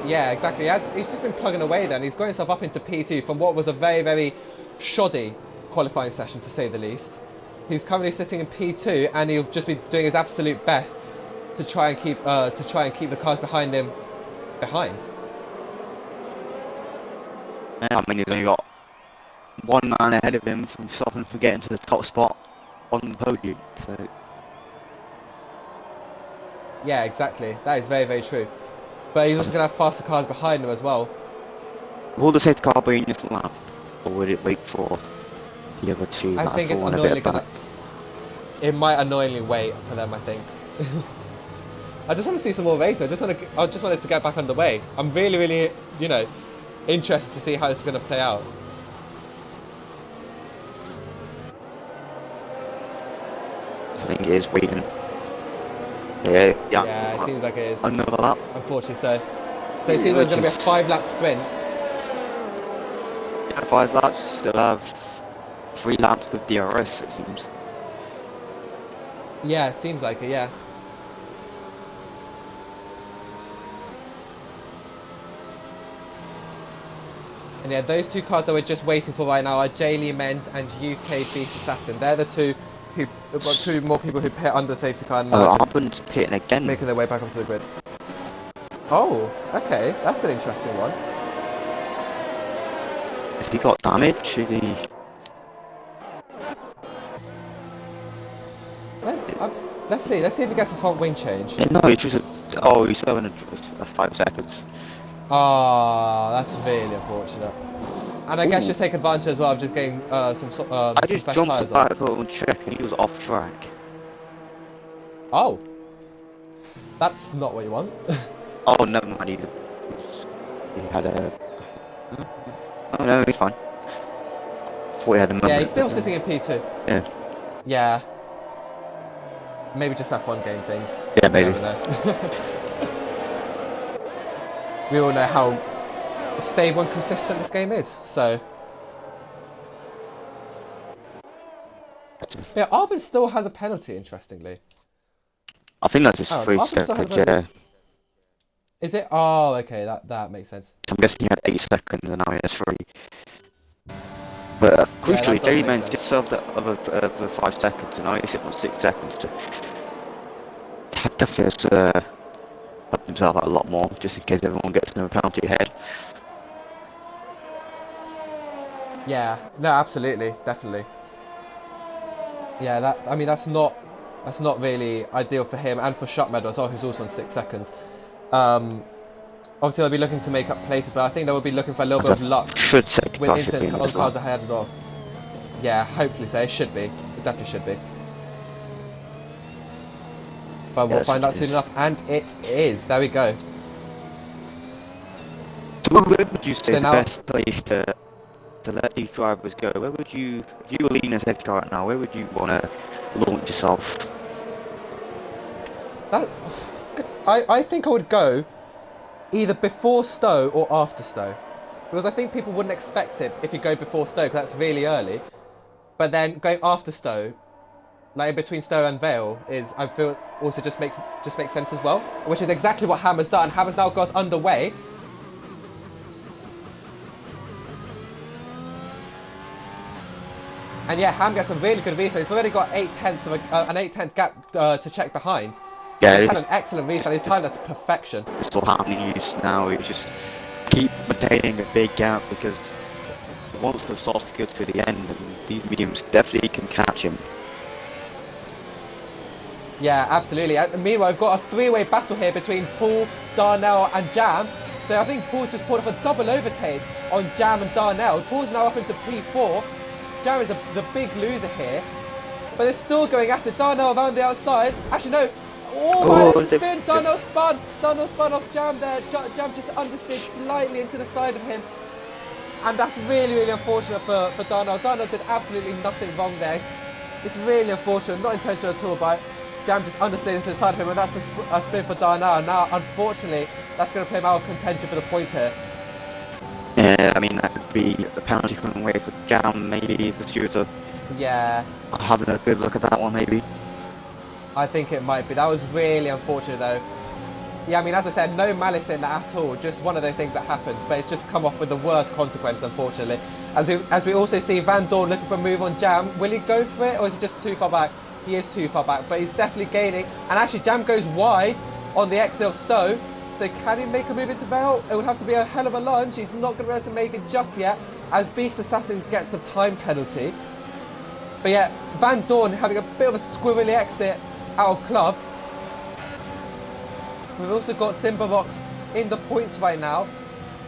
Yeah, exactly. He's just been plugging away then. He's got himself up into P2 from what was a very, very shoddy qualifying session, to say the least. He's currently sitting in P2, and he'll just be doing his absolute best to try and keep the cars behind him behind. Yeah, I mean, he's only got one man ahead of him from stopping from getting to the top spot on the podium. So yeah, exactly. That is very, very true. But he's also going to have faster cars behind him as well. Will the safety car be in this lap, or would it wait for the other two? I think it's annoyingly it might annoyingly wait for them. I think. I just want to see some more racing. I just want it to get back underway. I'm really, really, interested to see how this is going to play out. I think it is waiting. Yeah, it seems like it is. Another lap. Unfortunately so. So it seems like it's going to be a 5-lap sprint. Yeah, 5 laps. Still have 3 laps with DRS, it seems. Yeah, it seems like it, yeah. And yeah, those two cars that we're just waiting for right now are Lee Menz and UK Beast Assassin. They're the two more people who pit under the safety car. Oh, Albon's pitting again. Making their way back onto the grid. Oh, okay. That's an interesting one. Has he got damage? Should he... Let's see if he gets a front wing change. Yeah, no, he's just... Oh, he's still in a 5 seconds. Ah, that's really unfortunate. And I guess just take advantage as well of just getting some I just jumped back and checked and he was off track. Oh. That's not what you want. Oh, never mind. He had a... Oh no, he's fine. Thought he had a moment. Yeah, he's still sitting in P2. Yeah. Yeah. Maybe just have fun game things. Yeah, maybe. We all know how stable and consistent this game is, so... Yeah, Albon still has a penalty, interestingly. I think that's his 3 seconds, yeah. Is it? Oh, okay, that makes sense. I'm guessing he had 8 seconds and now he has 3. But crucially, Lee Menz did serve that other 5 seconds and now he's sitting on 6 seconds. So that definitely has helped himself out a lot more, just in case everyone gets another penalty ahead. Yeah, no, absolutely, definitely. Yeah, that's not really ideal for him and for Shotmeadow as well, who's also on 6 seconds. Obviously, they'll be looking to make up places, but I think they will be looking for a little bit of luck with incidents on cars ahead as well. Yeah, hopefully so. It should be. It definitely should be. But we'll find out soon enough, and it is. There we go. So where would you say the best place to let these drivers go? Where would you, if you were leading a safety car right now, where would you want to launch yourself? I think I would go either before Stowe or after Stowe. Because I think people wouldn't expect it if you go before Stowe, because that's really early. But then going after Stowe, like in between Stowe and Vale, I feel also just makes sense as well. Which is exactly what Ham has done. Ham has now got underway. And yeah, Ham gets a really good restart. He's already got an 8/10 gap to check behind. Yeah, he's had an excellent restart. He's timed that to perfection. It's all happening now. He's just keep maintaining a big gap because he wants the softs to go to the end, and these mediums definitely can catch him. Yeah, absolutely. And meanwhile, we've got a 3-way battle here between Paul, Darnell and Jam. So I think Paul's just pulled off a double overtake on Jam and Darnell. Paul's now up into P4. Jam is the big loser here. But they're still going at it. Darnell around the outside. Actually, no. Oh, Oh, my spin! Darnell spun off Jam there. Jam just understeered slightly into the side of him. And that's really, really unfortunate for Darnell. Darnell did absolutely nothing wrong there. It's really unfortunate, not intentional at all, but Jam just understeered into the side of him, and that's a spin for Darnell. And now, unfortunately, that's going to play him out of contention for the point here. Yeah, I mean, that could be a penalty coming away for Jam, maybe, if the stewards are Yeah, having a good look at that one, maybe. I think it might be. That was really unfortunate, though. Yeah, I mean, as I said, no malice in that at all. Just one of those things that happens, but it's just come off with the worst consequence, unfortunately. As we also see Van Dorn looking for a move on Jam. Will he go for it, or is he just too far back? He is too far back, but he's definitely gaining. And actually, Jam goes wide on the exit of Stowe. So can he make a move into Vale? It would have to be a hell of a lunge. He's not going to be able to make it just yet, as Beast Assassin gets a time penalty. But yeah, Van Dorn having a bit of a squirrely exit out of club. We've also got Simbarox in the points right now,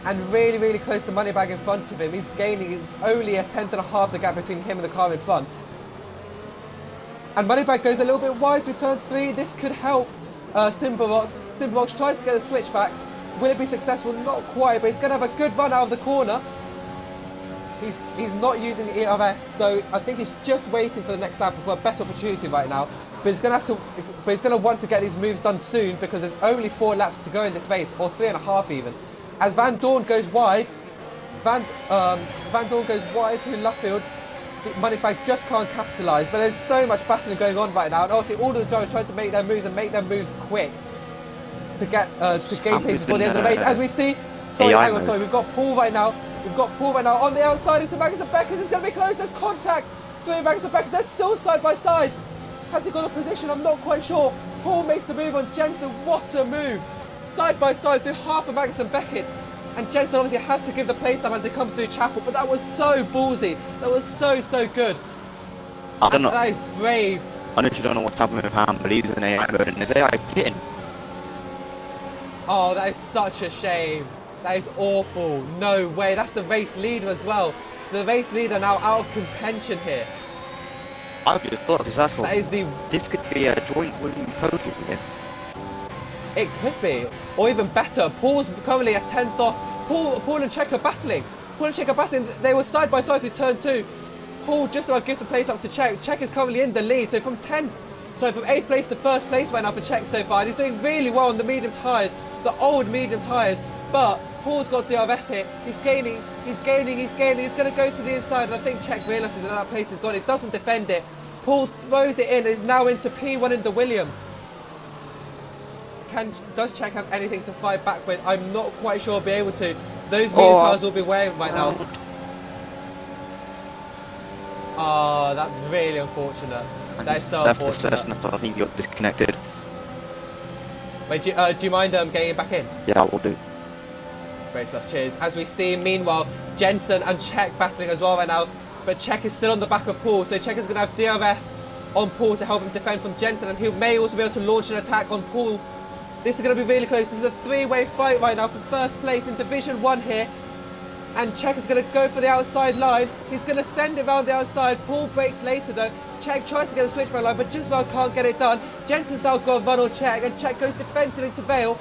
and really, really close to Moneybag in front of him. He's gaining, it's only a tenth and a half the gap between him and the car in front. And Moneybag goes a little bit wide through turn 3. This could help Simbarox. Simbarox tries to get a switch back. Will it be successful? Not quite, but he's going to have a good run out of the corner. He's not using the ERS, so I think he's just waiting for the next lap for a better opportunity right now. But he's going to want to get these moves done soon, because there's only 4 laps to go in this race, or 3.5 even. As Van Dorn goes wide, Van Dorn goes wide through Luffield. Moneybag just can't capitalise, but there's so much battling going on right now, and obviously all of the drivers trying to make their moves and make their moves quick to get to gain pace before the end of the race. As we see, sorry, we've got Paul right now. We've got Paul right now on the outside into Magnus and Beckers. It's going to be close. There's contact between Magnus and Beckers. They're still side by side. Has he got a position? I'm not quite sure. Paul makes the move on Jensen. What a move! Side by side through half of Magnus and Beckett. And Jensen obviously has to give the place up as they come through Chapel, but that was so ballsy. That was so good. I don't know. That is brave. I literally don't know what's happening with Ham, but he's in AI mode and his AI pitting. Oh, that is such a shame. That is awful. No way. That's the race leader as well. The race leader now out of contention here. I just thought this could be a joint winning podium again. It could be, or even better. Paul's currently a 10th off. Paul and Czech are battling. They were side by side through turn 2. Paul just about gives the place up to Czech. Czech is currently in the lead, so from 8th place to 1st place right now for Czech so far. And he's doing really well on the medium tyres, the old medium tyres. But Paul's got DRS here. He's gaining. He's going to go to the inside, and I think Czech realises that place is gone. It doesn't defend it. Paul throws it in. It's now into P1 in the Williams. Does Czech have anything to fight back with? I'm not quite sure he'll be able to. Those medium tyres will be wearing right now. Oh, that's really unfortunate. That's so unfortunate. I think you're disconnected. Wait, do you mind getting back in? Yeah, I will do. Great stuff, cheers. As we see, meanwhile, Jensen and Czech battling as well right now, but Czech is still on the back of Paul, so Czech is going to have DRS on Paul to help him defend from Jensen, and he may also be able to launch an attack on Paul. This is going to be really close. This is a 3-way fight right now for 1st place in Division 1 here, and Czech is going to go for the outside line. He's going to send it around the outside. Paul breaks later though. Czech tries to get a switchback line, but just about can't get it done. Jensen's now got a run on Czech, and Czech goes defensive into Vale,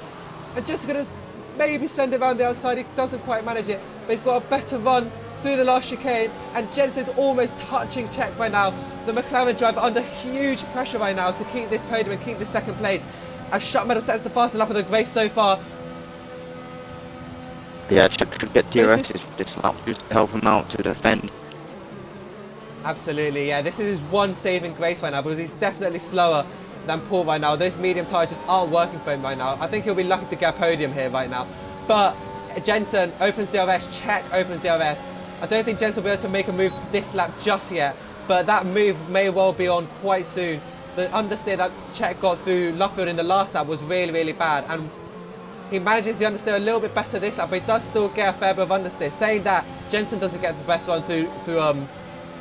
and just going to maybe send it around the outside. He doesn't quite manage it, but he's got a better run through the last chicane, and Jensen's almost touching Czech right now. The McLaren driver under huge pressure right now to keep this podium and keep this 2nd place, as Shut Metal sets the fastest lap of the race so far. Yeah, Czech should get DRS this lap just to help him out to defend. Absolutely, yeah, this is his one saving grace right now, because he's definitely slower than Paul right now. Those medium tyres just aren't working for him right now. I think he'll be lucky to get a podium here right now. But Jensen opens DRS, Czech opens DRS. I don't think Jensen will be able to make a move this lap just yet, but that move may well be on quite soon. The understeer that Czech got through Luffield in the last lap was really bad, and he manages the understeer a little bit better this lap, but he does still get a fair bit of understeer. Saying that, Jensen doesn't get the best run through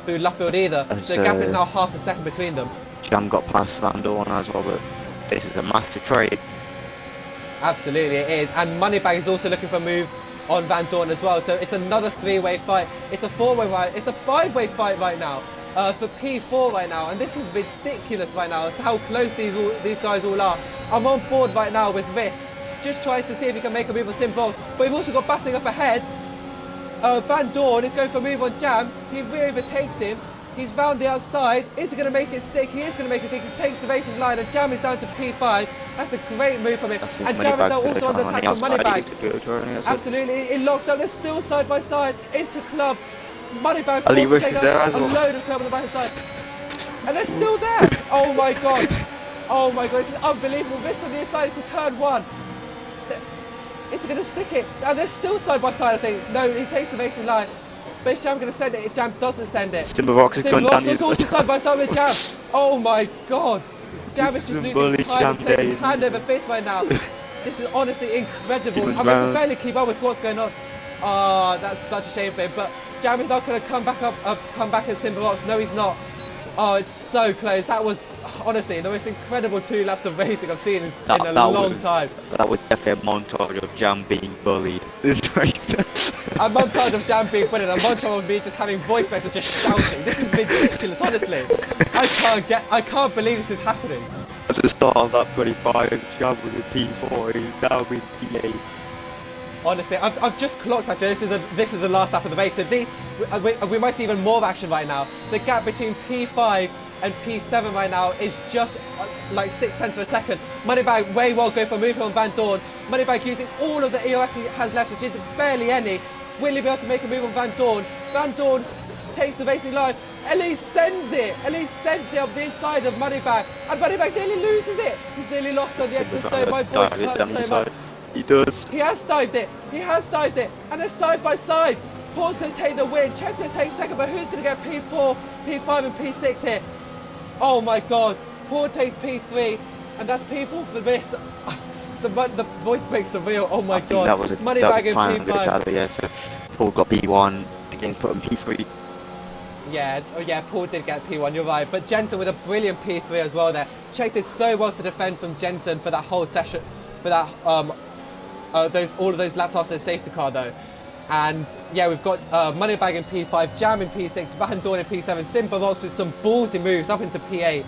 Luffield either, so the gap is now half a second between them. Jam got past Van Dorn as well, but this is a massive trade. Absolutely it is, and Moneybag is also looking for a move on Van Dorn as well, so it's another 3-way fight. It's a 4-way fight, it's a 5-way fight right now. for P4 right now, and this is ridiculous right now. It's how close these guys all are. I'm on board right now with Risks, just trying to see if he can make a move on Simbolt, but we've also got battling up ahead. Van Dorn is going for a move on Jam. He re-overtakes him. He's round the outside. Is he going to make it stick? He is going to make it stick. He takes the racing line, and Jam is down to P5. That's a great move from him. And Jam is now also on the attack from Moneybag. Absolutely, it locks up. They're still side by side into Club. Moneybag Ali Risk is there as well. A load of Club on the back side. And they're still there. Oh my god. Oh my god, this is unbelievable. Risk on the inside to turn 1. Is he going to stick it? And they're still side by side, I think. No, he takes the racing line. But is Jam going to send it? If Jam doesn't send it. Timberbox has gone down. Timberbox is also side by side with Jam. Oh my god. Jam is just losing time. He's playing hand over fist right now. This is honestly incredible. I can barely keep up with what's going on. Oh, that's such a shame for him. But Jam is not going to come back in Timberbox. No, he's not. Oh, it's so close. That was honestly the most incredible 2 laps of racing I've seen in a long time. That was definitely a montage of Jam being bullied. This race. A montage of Jam being bullied, a montage of me just having voice breaks and just shouting. This is ridiculous, honestly. I can't believe this is happening. At the start of that 25, Jam was in P4, he's now in P8. Honestly, I've just clocked actually. This is the last lap of the race. So we might see even more action right now. The gap between P5 and P7 right now is just like 0.6 of a second. Moneybag way well go for a move on Van Dorn. Moneybag using all of the EOS he has left, which is barely any. Will he be able to make a move on Van Dorn? Van Dorn takes the racing line. Ellie sends it. Ellie sends it up the inside of Moneybag, and Moneybag nearly loses it. He's nearly lost on the exit. So my voice hurts so much. He does. He has dived it. He has dived it. And they're side by side. Paul's going to take the win. Chet's going to take second, but who's going to get P4, P5 and P6 here? Oh my god. Paul takes P3, and that's P4 for this. The voice breaks surreal. Oh my god. That was a time I'm going to shadow, yeah. So Paul got P1, again put him P3. Yeah, Paul did get P1, you're right. But Jensen with a brilliant P3 as well there. Chet did so well to defend from Jensen for that whole session, for that all of those laps after the safety car though. And yeah, we've got Moneybag in P5, Jam in P6, Van Dorn in P7, Simba Rocks with some ballsy moves up into P8,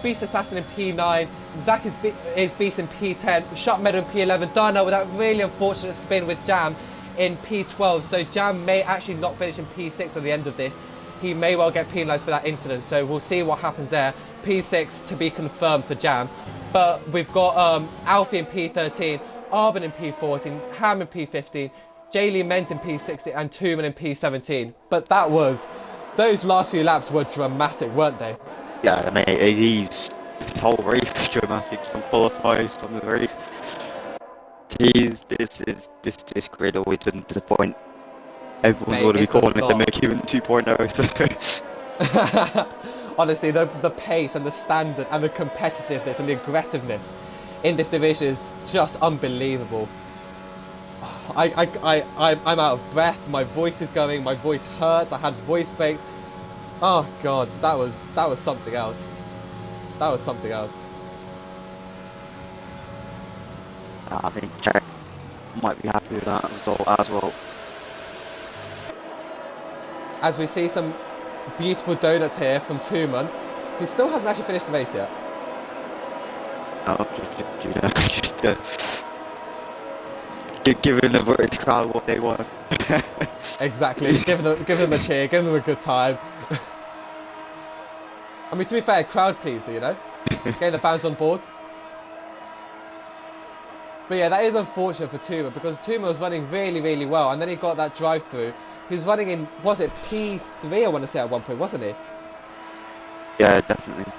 Beast Assassin in P9, Zach is Beast in P10, Sharp Meadow in P11, Darnell with that really unfortunate spin with Jam in P12, so Jam may actually not finish in P6 at the end of this. He may well get penalised for that incident, so we'll see what happens there. P6 to be confirmed for Jam. But we've got Alfie in P13, Arbin in P14, Ham in P15, Jaylee Menz in P16 and Tooman in P17. But those last few laps were dramatic, weren't they? Yeah, I mean, this whole race was dramatic from qualifiers from the race. Jeez, this grid always doesn't disappoint. Everyone's going to be calling it the McEwen 2.0. So. Honestly, the pace and the standard and the competitiveness and the aggressiveness in this division is just unbelievable. I'm out of breath. My voice is going. My voice hurts. I had voice breaks. Oh god, that was something else. That was something else. I think Jack might be happy with that result as well. As we see some beautiful donuts here from Tooman, who still hasn't actually finished the race yet. Oh, just giving the crowd what they want. Exactly, give them a cheer, give them a good time. I mean, to be fair, crowd pleaser, you know? Getting the fans on board. But yeah, that is unfortunate for Tooman, because Tooman was running really, really well, and then he got that drive-through. He was running in, was it P3 I want to say at one point, wasn't he? Yeah, definitely.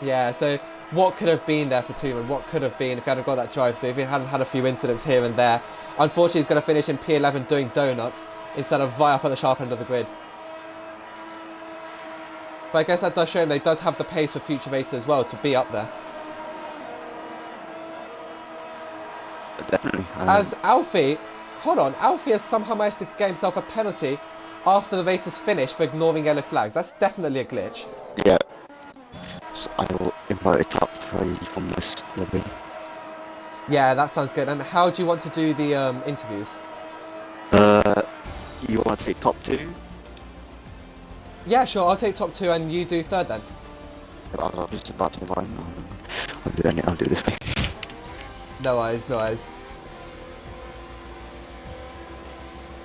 Yeah, so what could have been there for Tooman? What could have been if he hadn't got that drive-through, if he hadn't had a few incidents here and there? Unfortunately, he's going to finish in P11 doing donuts instead of right up on the sharp end of the grid. But I guess that does show him that he does have the pace for future races as well to be up there. Definitely. As Alfie, hold on, Alfie has somehow managed to get himself a penalty after the race is finished for ignoring yellow flags. That's definitely a glitch. Yeah. So I will invite a top 3 from this lobby. Yeah, that sounds good. And how do you want to do the interviews? You want to say top 2? Yeah, sure. I'll take top 2 and you do 3rd then. I was just about to invite him. I'll do this way. No worries, no worries.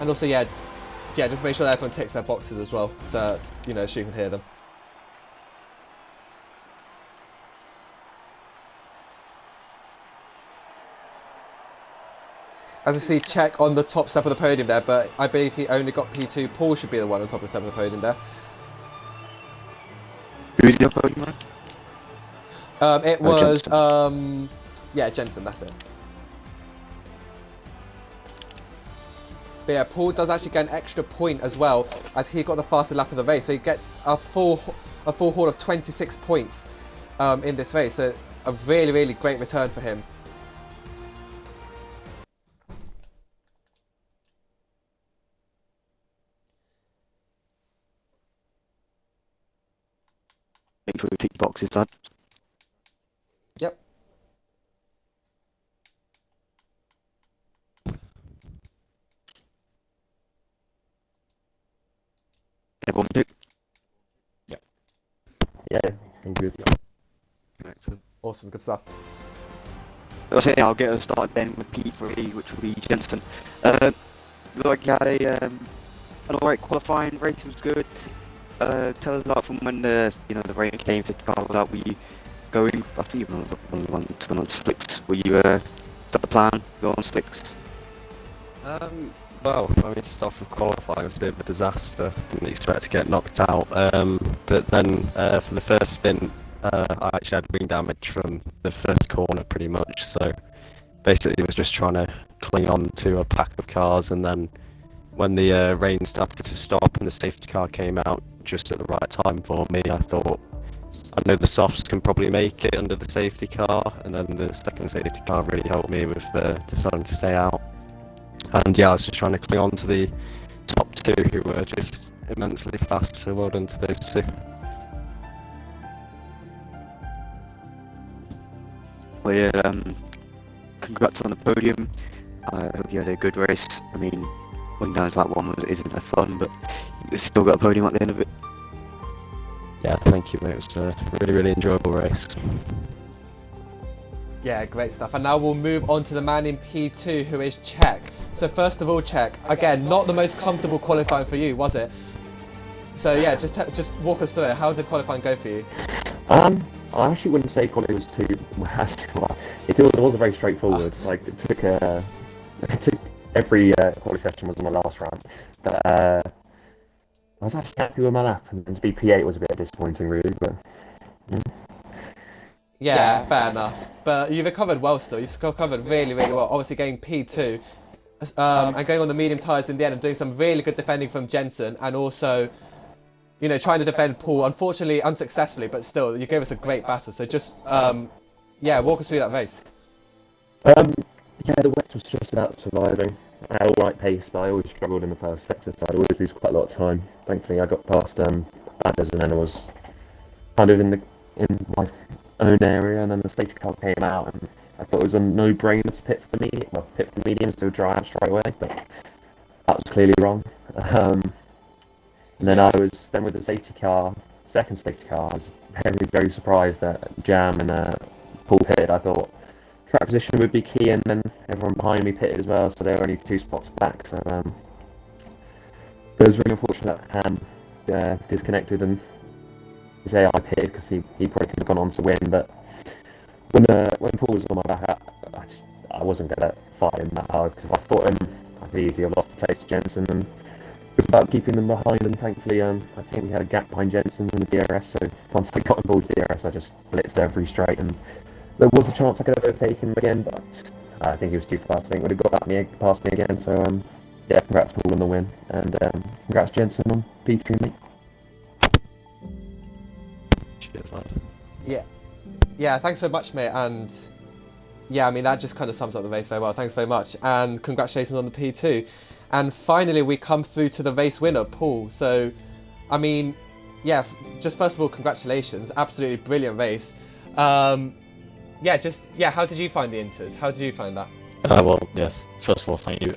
And also, yeah, just make sure that everyone ticks their boxes as well, so you know she can hear them. As you see, check on the top step of the podium there, but I believe he only got P2. Paul should be the one on top of the step of the podium there. Who's your podium, man? It was, Jensen. yeah, Jensen, that's it. But yeah, Paul does actually get an extra point as well, as he got the faster lap of the race, so he gets a full haul of 26 points in this race. So a really, really great return for him. Make sure you tick boxes, lad. Yep. Everyone tick. Yeah. Yeah, I'm good. Excellent. Awesome, good stuff. I'll get us started then with P3, which will be Jensen. Like you had an alright qualifying race, was good. Tell us about from when the rain came to the car was out. Were you going? I think you were on slicks. Were you got the plan? Go on slicks. Well, I mean, stuff with qualifying was a bit of a disaster. Didn't expect to get knocked out. But then for the first stint, I actually had wing damage from the first corner pretty much. So basically, was just trying to cling on to a pack of cars, and then when the rain started to stop and the safety car came out just at the right time for me, I thought, I know the softs can probably make it under the safety car, and then the second safety car really helped me with deciding to stay out. And yeah, I was just trying to cling on to the top 2 who were just immensely fast, so well done to those 2. Well, yeah, congrats on the podium. I hope you had a good race. I mean, going down to that one isn't that fun, but you still got a podium at the end of it. Yeah, thank you, mate. It was a really, really enjoyable race. Yeah, great stuff. And now we'll move on to the man in P2, who is Czech. So first of all, Czech, again, not the most comfortable qualifying for you, was it? So yeah, just walk us through it. How did qualifying go for you? I actually wouldn't say quality was too. It was very straightforward. Like it took every quality session was on the last round, but I was actually happy with my lap, and to be P8 was a bit disappointing, really. But yeah, fair enough. But you recovered well still. You still recovered really, really well. Obviously getting P2 and going on the medium tyres in the end and doing some really good defending from Jensen, and also, you know, trying to defend Paul. Unfortunately, unsuccessfully, but still, you gave us a great battle. So just, yeah, walk us through that race. yeah, the wet was just about surviving. I had all right pace, but I always struggled in the first sector, so I'd always lose quite a lot of time. Thankfully, I got past Banders, and then I was kind of in my own area, and then the safety car came out, and I thought it was a no-brainer to pit for the mediums to dry out straight away, but that was clearly wrong. And then I was with the second safety car. I was very, very surprised that Jam and Paul pitted. I thought track position would be key, and then everyone behind me pitted as well, so they were only 2 spots back. So it was really unfortunate that Ham disconnected and his AI pitted, because he probably could have gone on to win. But when Paul was on my back, I wasn't going to fight him that hard, because if I fought him, I could easily have lost the place to Jensen, and it was about keeping them behind. And thankfully, I think we had a gap behind Jensen in the DRS, so once I got involved with DRS, I just blitzed every straight, and there was a chance I could have overtaken him again, but I think he was too fast. I think would have got past me again. So yeah, congrats Paul on the win, and congrats Jensen on P3, mate. Cheers, lad. Yeah, thanks very much, mate. And yeah, I mean, that just kind of sums up the race very well. Thanks very much, and congratulations on the P2. And finally, we come through to the race winner, Paul. So, I mean, yeah, just first of all, congratulations. Absolutely brilliant race. How did you find the Inters? How did you find that? Well, yes. First of all, thank you.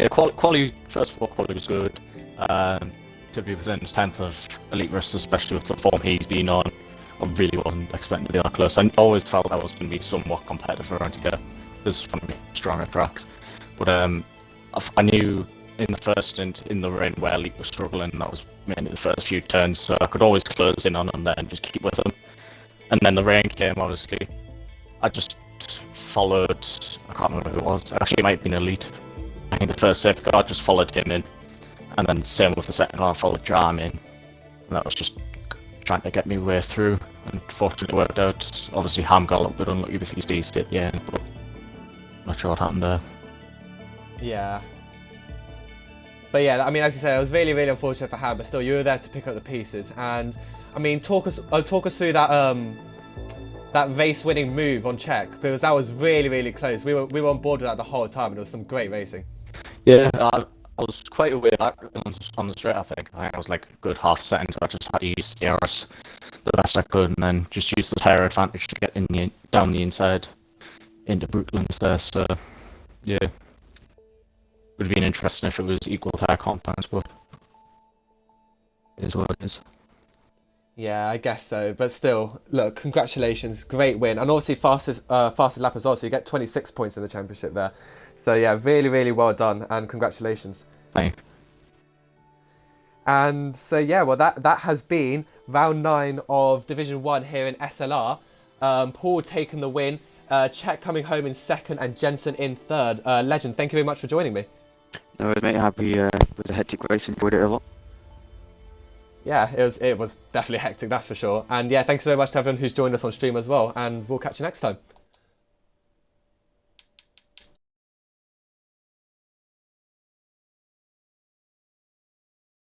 Quality. First of all, quality was good. to be within a tenth of Elite Risk, especially with the form he's been on. I really wasn't expecting to be that close. I always felt that was going to be somewhat competitive around here. There's going to be stronger tracks. But I knew in the first stint in the rain where Elite was struggling, that was mainly the first few turns, so I could always close in on him there and just keep with him. And then the rain came, obviously. I just followed, I can't remember who it was, actually it might have been Elite. I think the first safeguard, I just followed him in. And then same with the second half, I followed Jam in. And that was just trying to get me way through, and fortunately it worked out. Obviously Ham got a little bit unlucky with his DC at the end, but not sure what happened there. Yeah. But yeah, I mean, as you said, it was really, really unfortunate for Ham, but still, you were there to pick up the pieces. And I mean, talk us through that that race-winning move on Czech, because that was really, really close. We were on board with that the whole time, and it was some great racing. Yeah, I was quite a way back on the straight. I think I was like a good half second, so I just had to use CRS the best I could, and then just use the tyre advantage to get down the inside into Brooklands there. So yeah, would have been interesting if it was equal tyre compounds, but it is what it is. Yeah, I guess so. But still, look, congratulations, great win, and obviously fastest lap as well. So you get 26 points in the championship there. So yeah, really, really well done, and congratulations. Thank you. And so yeah, well that has been round 9 of Division 1 here in SLR. Paul taking the win, Czech coming home in second, and Jensen in third. Legend, thank you very much for joining me. No, mate, happy. It was a hectic race. Enjoyed it a lot. Yeah, it was definitely hectic, that's for sure. And yeah, thanks very much to everyone who's joined us on stream as well, and we'll catch you next time.